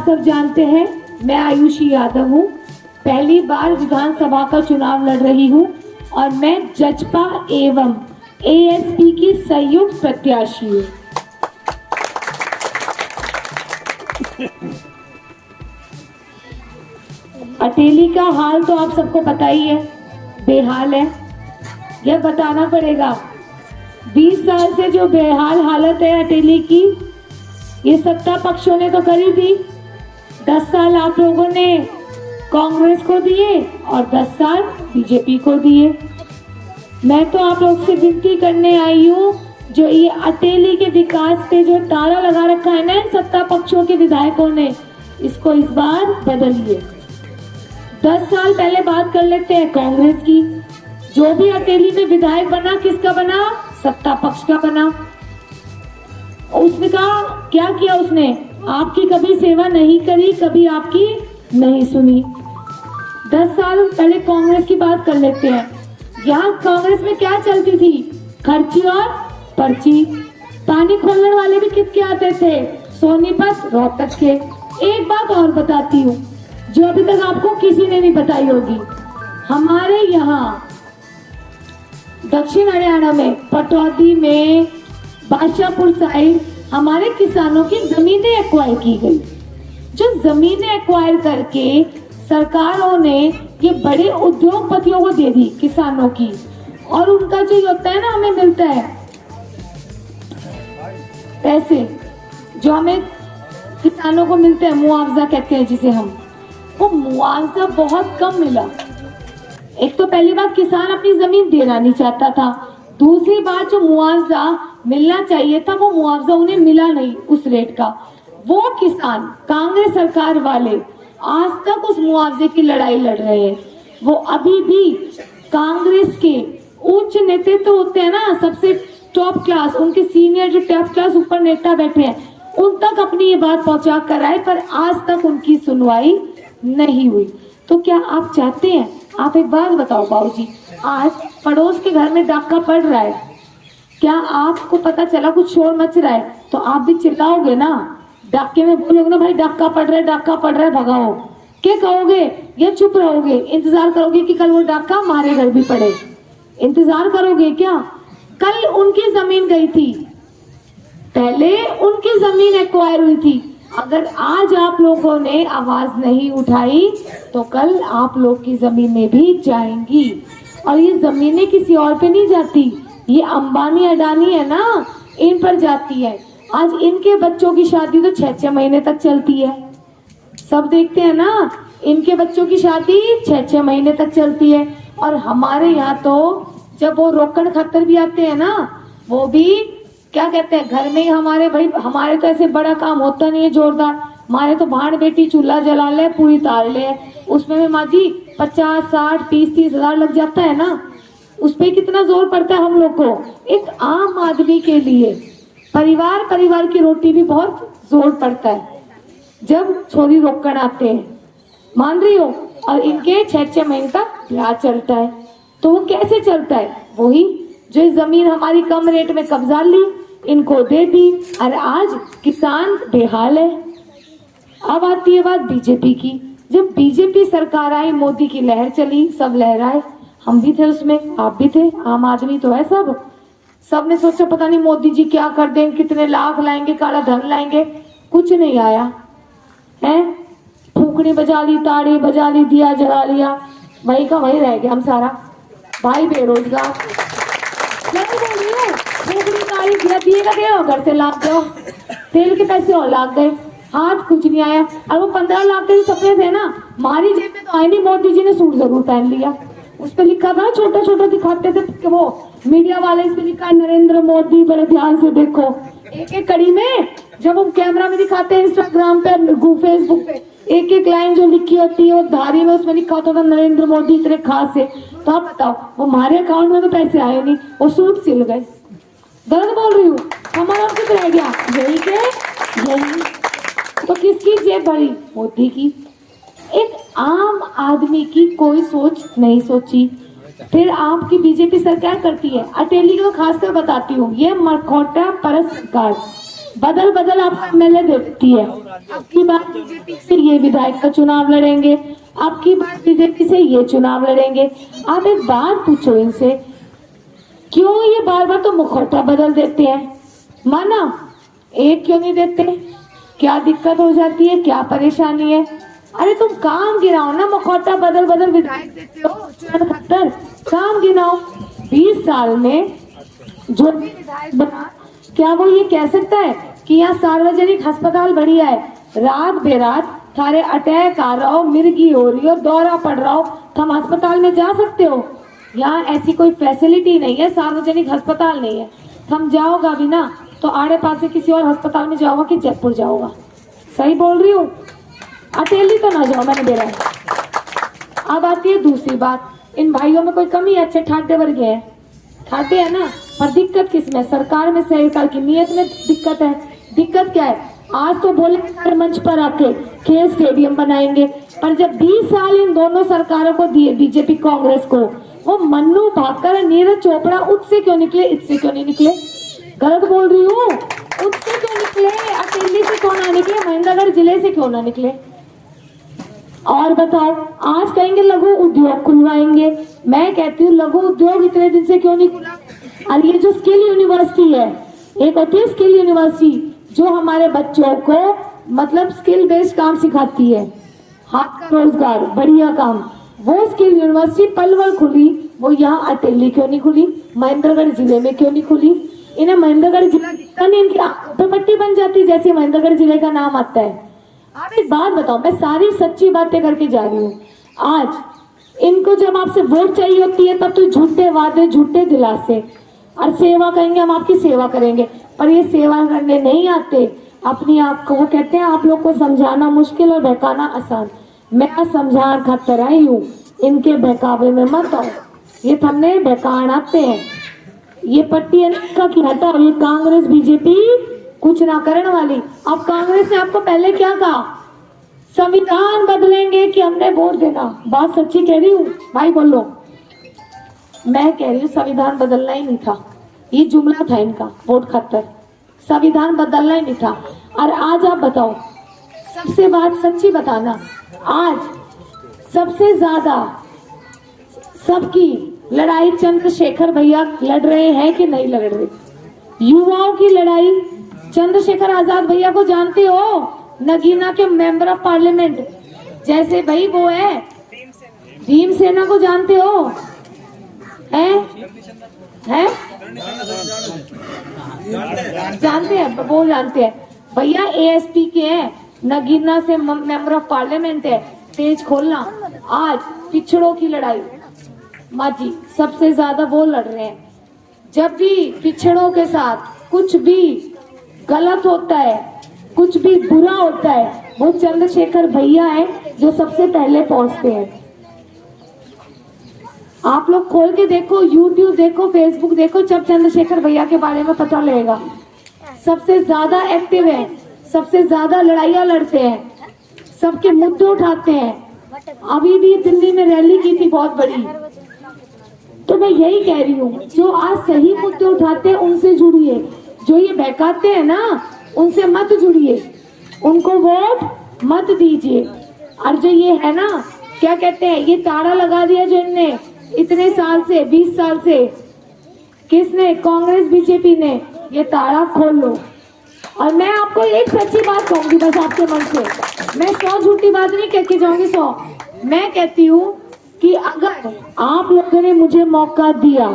आप सब जानते हैं, मैं आयुषी यादव हूँ। पहली बार विधानसभा का चुनाव लड़ रही हूँ और मैं जजपा एवं एएसपी की संयुक्त प्रत्याशी हूँ। अटेली का हाल तो आप सबको पता ही है, बेहाल है। यह बताना पड़ेगा, 20 साल से जो बेहाल हालत है अटेली की, ये सत्ता पक्षों ने तो करी थी। 10 साल आप लोगों ने कांग्रेस को दिए और 10 साल बीजेपी को दिए। मैं तो आप लोग से विनती करने आई हूँ, जो ये अटेली के विकास पे जो ताला लगा रखा है ना सत्ता पक्षों के विधायकों ने, इसको इस बार बदलिए। 10 साल पहले बात कर लेते हैं कांग्रेस की। जो भी अटेली में विधायक बना, किसका बना? सत्ता पक्ष का बना। उसने कहा क्या किया उसने? आपकी कभी सेवा नहीं करी, कभी आपकी नहीं सुनी। 10 साल पहले कांग्रेस की बात कर लेते हैं। यहाँ कांग्रेस में क्या चलती थी? खर्ची और पर्ची। पानी खोलने वाले भी कितने आते थे? सोनीपत, रोहतक के। एक बात और बताती हूँ जो अभी तक आपको किसी ने नहीं बताई होगी। हमारे यहाँ दक्षिण हरियाणा में पटौदी में बादशाहपुर साइड हमारे किसानों की जमीनें एक्वायर की गई। जो जमीनें एक्वायर करके सरकारों ने ये बड़े उद्योगपतियों को दे दी किसानों की, और उनका जो होता है ना, हमें मिलता है पैसे, जो हमें किसानों को मिलते हैं, मुआवजा कहते हैं जिसे हम, वो मुआवजा बहुत कम मिला। एक तो पहली बात, किसान अपनी जमीन देना नहीं चाहता था। दूसरी बात, जो मुआवजा मिलना चाहिए था वो मुआवजा उन्हें मिला नहीं उस रेट का। वो किसान, कांग्रेस सरकार वाले आज तक उस मुआवजे की लड़ाई लड़ रहे हैं। वो अभी भी कांग्रेस के उच्च नेतृत्व होते हैं ना, सबसे टॉप क्लास, उनके सीनियर जो टॉप क्लास ऊपर नेता बैठे हैं, उन तक अपनी ये बात पहुंचा कर आए, पर आज तक उनकी सुनवाई नहीं हुई। तो क्या आप चाहते हैं? आप एक बात बताओ बाबूजी, आज पड़ोस के घर में डाका पड़ रहा है, क्या आपको पता चला कुछ शोर मच रहा है तो आप भी चिल्लाओगे ना? डाके में बोलोगे ना, भाई डाका पड़ रहा है, डाका पड़ रहा है, भगाओ। क्या कहोगे? या चुप रहोगे? इंतजार करोगे कि कल वो डाका हमारे घर भी पड़े? इंतजार करोगे क्या? कल उनकी जमीन गई थी, पहले उनकी जमीन एक्वायर हुई थी। अगर आज आप लोगों ने आवाज नहीं उठाई तो कल आप लोग की जमीनें भी जाएंगी। और ये जमीनें किसी और पे नहीं जाती, ये अंबानी अडानी है ना, इन पर जाती है। आज इनके बच्चों की शादी तो 6-6 महीने तक चलती है, सब देखते हैं ना। इनके बच्चों की शादी 6-6 महीने तक चलती है। और हमारे यहाँ तो जब वो रोकड़ खतर भी आते हैं ना, वो भी क्या कहते हैं, घर में ही हमारे, भाई हमारे तो ऐसे बड़ा काम होता नहीं है जोरदार, हमारे तो भाड़ बेटी चूल्हा जला ले, पूरी तार ले, उसमें में माँ जी 50, 60, 30 हजार लग जाता है ना। उस पे कितना जोर पड़ता है हम लोग को। एक आम आदमी के लिए परिवार की रोटी भी बहुत जोर पड़ता है जब छोरी रोकड़ आते हैं, मान रही हो। और इनके 6-6 महीने तक ब्याह चलता है। तो वो कैसे चलता है? वही जो जमीन हमारी कम रेट में कब्जा ली, इनको दे दी, और आज किसान बेहाल है। अब आती है बात बीजेपी की। जब बीजेपी सरकार आई, मोदी की लहर चली, सब लहराए, हम भी थे उसमें, आप भी थे, आम आदमी तो है सब। सबने सोचा पता नहीं मोदी जी क्या कर देंगे, कितने लाख लाएंगे, काला धन लाएंगे। कुछ नहीं आया है। फूकनी बजा ली, ताड़ी बजा ली, दिया जला लिया, वही का वही रह गया हम सारा। भाई बेरोजगार, मैं तो बोल रही हूँ, फूकनी ताड़ी दिएगा, दिया घर से लाग जाओ, तेल के पैसे और लाग गए, हाथ कुछ नहीं आया। और वो 15 लाख के जो सपने थे ना, हमारी जेब में तो आए नहीं। मोदी जी ने सूट जरूर पहन लिया, उस पर लिखा था, छोटा छोटा दिखाते थे कि वो मीडिया वाले, इस पे लिखा है नरेंद्र मोदी, बड़े ध्यान से देखो। एक एक कड़ी में जब वो कैमरा में दिखाते हैं, इंस्टाग्राम पे, फेसबुक पे, एक एक लाइन जो लिखी होती है वो धारी में, उसमें लिखा होता था नरेंद्र मोदी इतने खास है। तो आप बताओ, वो हमारे अकाउंट में तो पैसे आए नहीं, वो सूट सिल गए। गलत बोल रही हूँ? हमारा कुछ रह गया? यही के यही। तो किसकी जेब भरी? मोदी की। एक आम आदमी की कोई सोच नहीं सोची। फिर आपकी बीजेपी सरकार करती है। अटेली को खासकर बताती हूँ, ये मरखोटा परस सरकार, बदल बदल आपको एमएलए दे देती है। अब की बार बीजेपी से ये विधायक का चुनाव लड़ेंगे, अब की बार बीजेपी से ये चुनाव लड़ेंगे। आप एक बात पूछो इनसे, क्यों ये बार बार तो मुखौटा बदल देते हैं? माना एक क्यों नहीं देते? क्या दिक्कत हो जाती है, क्या परेशानी है? अरे तुम काम गिनाओ ना, मुखौटा बदल बदल विधायक देते हो चुनाव खत्तर, काम गिनाओ। 20 साल में जो भी विधायक बना, क्या वो ये कह सकता है कि यहाँ सार्वजनिक अस्पताल बढ़िया है? रात बेरात थारे अटैक आ रहा हो, मिर्गी हो रही हो, दौरा पड़ रहा हो, तुम अस्पताल में जा सकते हो? यहाँ ऐसी कोई फैसिलिटी नहीं है, सार्वजनिक अस्पताल नहीं है। हम जाओगा भी ना तो आड़े पासे किसी और अस्पताल में जाओगा कि जयपुर जाओगा? सही बोल रही हूँ? अकेली तो ना जाओ, मैंने दे रहा है। अब आती है दूसरी बात, इन भाइयों में कोई कमी है? अच्छे ठाटे वर्ग है, ठाटे है ना, पर दिक्कत किसमें? सरकार में, सरकार की नीयत में दिक्कत है। दिक्कत क्या है? आज तो बोले हर मंच पर आके खेल स्टेडियम बनाएंगे, पर जब 20 साल इन दोनों सरकारों को दिए, बीजेपी कांग्रेस को, वो मन्नू भाकर, नीरज चोपड़ा उससे क्यों निकले, इससे क्यों नहीं निकले? गलत बोल रही हूँ? उससे क्यों निकले? अकेली से क्यों ना निकले? महेंद्रगढ़ जिले से क्यों ना निकले? और बताओ, आज कहेंगे लघु उद्योग खुलवाएंगे, मैं कहती हूँ लघु उद्योग इतने दिन से क्यों नहीं खुला? और ये जो स्किल यूनिवर्सिटी है, एक होती है स्किल यूनिवर्सिटी जो हमारे बच्चों को मतलब स्किल बेस्ड काम सिखाती है, हाथ का रोजगार, बढ़िया काम, वो स्किल यूनिवर्सिटी पलवल खुली, वो यहाँ अटेली क्यों नहीं खुली? महेंद्रगढ़ जिले में क्यों नहीं खुली? इन्हें महेंद्रगढ़ जिला दिखता नहीं, इनकी आंखों पे पट्टी बन जाती जैसे महेंद्रगढ़ जिले का नाम आता है। आप एक बात बताओ, मैं सारी सच्ची बातें करके जा रही हूँ। आज इनको जब आपसे वोट चाहिए होती है तब तो झूठे वादे, झूठे दिलासे और सेवा कहेंगे, हम आपकी सेवा करेंगे, पर ये सेवा करने नहीं आते। अपनी आप को वो कहते हैं आप लोग को समझाना मुश्किल और बहकाना आसान। मैं समझा खातर आई हूँ, इनके बहकावे में मत आओ। ये हमने बहकान आते हैं, ये पट्टी का की हटाओ। ये कांग्रेस बीजेपी कुछ ना करने वाली। अब कांग्रेस ने आपको पहले क्या कहा? संविधान बदलेंगे कि हमने वोट देना। बात सच्ची कह रही हूँ भाई, बोलो। मैं कह रही हूँ संविधान बदलना ही नहीं था, ये जुमला था इनका वोट खातर। संविधान बदलना ही नहीं था। और आज आप बताओ, सबसे बात सच्ची बताना, आज सबसे ज्यादा सबकी लड़ाई चंद्रशेखर भैया लड़ रहे हैं कि नहीं लड़ रहे? युवाओं की लड़ाई। चंद्रशेखर आजाद भैया को जानते हो? नगीना के मेंबर ऑफ पार्लियामेंट, जैसे भाई वो है भीमसेना को जानते हो? हैं? जानते हैं, वो जानते हैं भैया, एएसपी के हैं, नगीना से मेंबर ऑफ पार्लियामेंट है। पेज खोलना, आज पिछड़ों की लड़ाई माँ जी सबसे ज्यादा वो लड़ रहे हैं। जब भी पिछड़ों के साथ कुछ भी गलत होता है, कुछ भी बुरा होता है, वो चंद्रशेखर भैया है जो सबसे पहले पहुंचते हैं। आप लोग खोल के देखो, यूट्यूब देखो, फेसबुक देखो, जब चंद्रशेखर भैया के बारे में पता लगेगा। सबसे ज्यादा एक्टिव है, सबसे ज्यादा लड़ाइयाँ लड़ते हैं, सबके मुद्दे उठाते हैं। अभी भी दिल्ली में रैली की थी बहुत बड़ी। तो मैं यही कह रही हूँ, जो आज सही मुद्दे उठाते हैं उनसे जुड़िए, जो ये बहकाते हैं ना उनसे मत जुड़िए, उनको वोट मत दीजिए। और जो ये है ना, क्या कहते हैं, ये ताड़ा लगा दिया जो इनने इतने साल से, 20 साल से, किसने? कांग्रेस बीजेपी ने। ये ताड़ा खोल लो। और मैं आपको एक सच्ची बात कहूंगी बस आपके मन से, मैं 100 झूठी बात नहीं कह के जाऊंगी 100। मैं कहती हूँ कि अगर आप लोगों ने मुझे मौका दिया,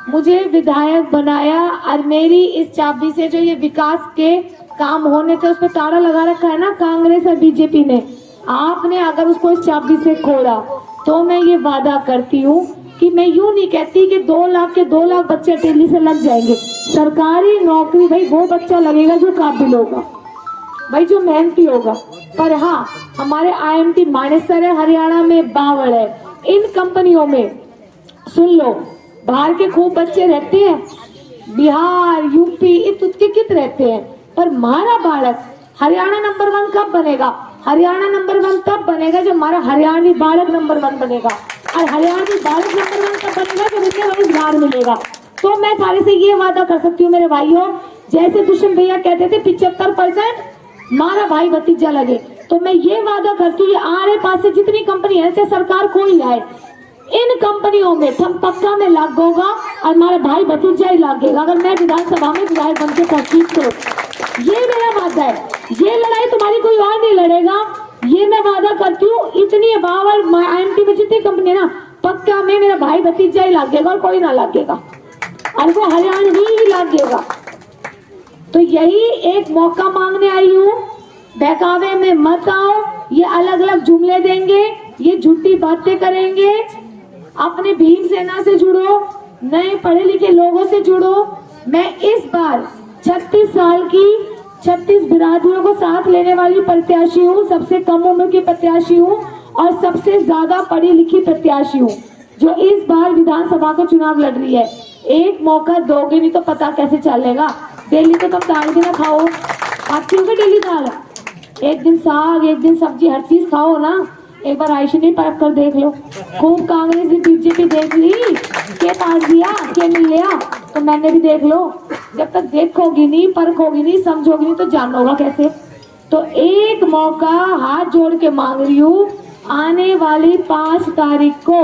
मुझे विधायक बनाया और मेरी इस चाबी से जो ये विकास के काम होने थे उस पर ताला लगा रखा है ना कांग्रेस और बीजेपी ने, आपने अगर उसको इस चाबी से खोला तो मैं ये वादा करती हूँ कि मैं यूं नहीं कहती कि 2 लाख के 2 लाख बच्चे टेली से लग जाएंगे। सरकारी नौकरी भाई वो बच्चा लगेगा जो काबिल होगा भाई, जो मेहनती होगा। पर हाँ, हमारे IMT मानेसर है, हरियाणा में बावड़ है, इन कंपनियों में सुन लो, बाहर के खूब बच्चे रहते हैं, बिहार यूपी इतने कित रहते हैं, पर हमारा बालक हरियाणा नंबर 1 कब बनेगा? हरियाणा नंबर 1 तब बनेगा जब हमारा हरियाणी बालक नंबर 1 बनेगा। और हरियाणी बालक नंबर 1 तब बनेगा जब उसे रोजगार मिलेगा। तो मैं सारे से ये वादा कर सकती हूँ मेरे भाइयों, जैसे दुष्यंत भैया कहते थे 75% मारा भाई भतीजा लगे, तो मैं ये वादा करती हूँ आने पास से जितनी कंपनी है, चाहे सरकार कोई आए, इन कंपनियों में हम पक्का में लागोगा और हमारा भाई भतीजा ही लागेगा अगर मैं विधानसभा में विधायक बन के पहुंची तो। ये मेरा वादा है, ये लड़ाई तुम्हारी कोई और नहीं लड़ेगा, ये मैं वादा करती हूँ। इतनी बावर IMT में जितनी कंपनी ना, पक्का में मेरा भाई भतीजा ही लागेगा और कोई ना लागेगा, और वो हरियाणवी ही लागेगा। तो यही एक मौका मांगने आई हूँ, बहकावे में मत आओ, ये अलग अलग जुमले देंगे, ये झूठी बातें करेंगे। अपने भीम सेना से जुड़ो, नए पढ़े लिखे लोगों से जुड़ो। मैं इस बार 36 साल की 36 बिरादरियों को साथ लेने वाली प्रत्याशी हूँ, सबसे कम उम्र की प्रत्याशी हूँ और सबसे ज्यादा पढ़ी लिखी प्रत्याशी हूँ जो इस बार विधानसभा का चुनाव लड़ रही है। एक मौका दोगे नहीं तो पता कैसे चलेगा। डेली तो तुम दाल भी ना खाओ, आप क्यों डेली दाल, एक दिन साग एक दिन सब्जी हर चीज खाओ ना। एक बार आयुषनी पाइप कर देख लो, खूब कांग्रेस भी बीजेपी देख ली, के पास दिया के मिल लिया, तो मैंने भी देख लो। जब तक देखोगी नहीं, परखोगी नहीं, समझोगी नहीं तो जानोगा कैसे। तो एक मौका हाथ जोड़ के मांग रही हूँ, आने वाली 5 तारीख को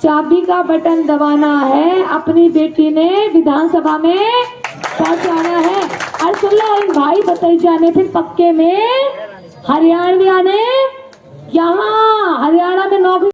चाबी का बटन दबाना है, अपनी बेटी ने विधानसभा में पहुंचाना है। और सुन लो, इन भाई भतीजा ने फिर पक्के में हरियाणा ने यहाँ हरियाणा में नौकरी